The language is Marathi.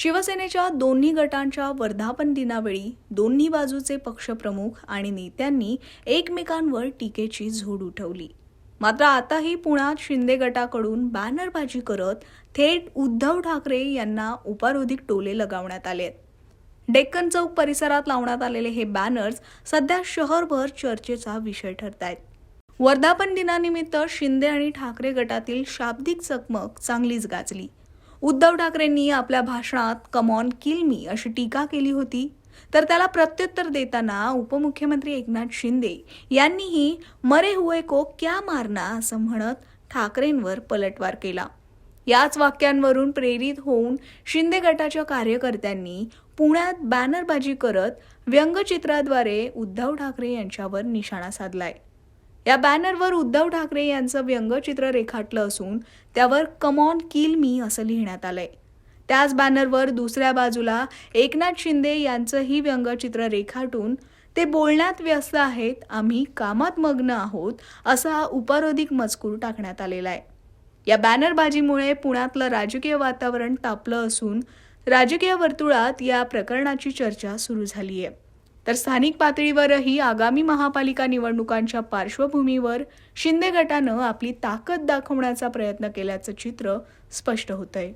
शिवसेनेच्या दोन्ही गटांच्या वर्धापन दिनावेळी दोन्ही बाजूचे पक्षप्रमुख आणि नेत्यांनी एकमेकांवर टीकेची झोड उठवली. मात्र आताही पुण्यात शिंदे गटाकडून बॅनरबाजी करत थेट उद्धव ठाकरे यांना उपरोधिक टोले लगावण्यात आले आहेत. डेक्कन चौक परिसरात लावण्यात आलेले हे बॅनर्स सध्या शहरभर चर्चेचा विषय ठरत आहेत. वर्धापन दिनानिमित्त शिंदे आणि ठाकरे गटातील शाब्दिक चकमक चांगलीच गाजली. उद्धव ठाकरेंनी आपल्या भाषणात कम ऑन किल मी अशी टीका केली होती, तर त्याला प्रत्युत्तर देताना उपमुख्यमंत्री एकनाथ शिंदे यांनीही मरे हुए को क्या मारना असं म्हणत ठाकरेंवर पलटवार केला. याच वाक्यांवरून प्रेरित होऊन शिंदे गटाच्या कार्यकर्त्यांनी पुण्यात बॅनरबाजी करत व्यंगचित्राद्वारे उद्धव ठाकरे यांच्यावर निशाणा साधलाय. या बॅनरवर उद्धव ठाकरे यांचं व्यंगचित्र रेखाटलं असून त्यावर कम ऑन किल मी असं लिहिण्यात आलंय. त्याच बॅनरवर दुसऱ्या बाजूला एकनाथ शिंदे यांचंही व्यंगचित्र रेखाटून ते बोलण्यात व्यस्त आहेत, आम्ही कामात मग्न आहोत असा उपरोधिक मजकूर टाकण्यात आलेला आहे. या बॅनरबाजीमुळे पुण्यातलं राजकीय वातावरण तापलं असून राजकीय वर्तुळात या प्रकरणाची चर्चा सुरू झाली आहे. तर स्थानिक पातळीवरही आगामी महापालिका निवडणुकांच्या पार्श्वभूमीवर शिंदे गटानं आपली ताकद दाखवण्याचा प्रयत्न केल्याचं चित्र स्पष्ट होतंय.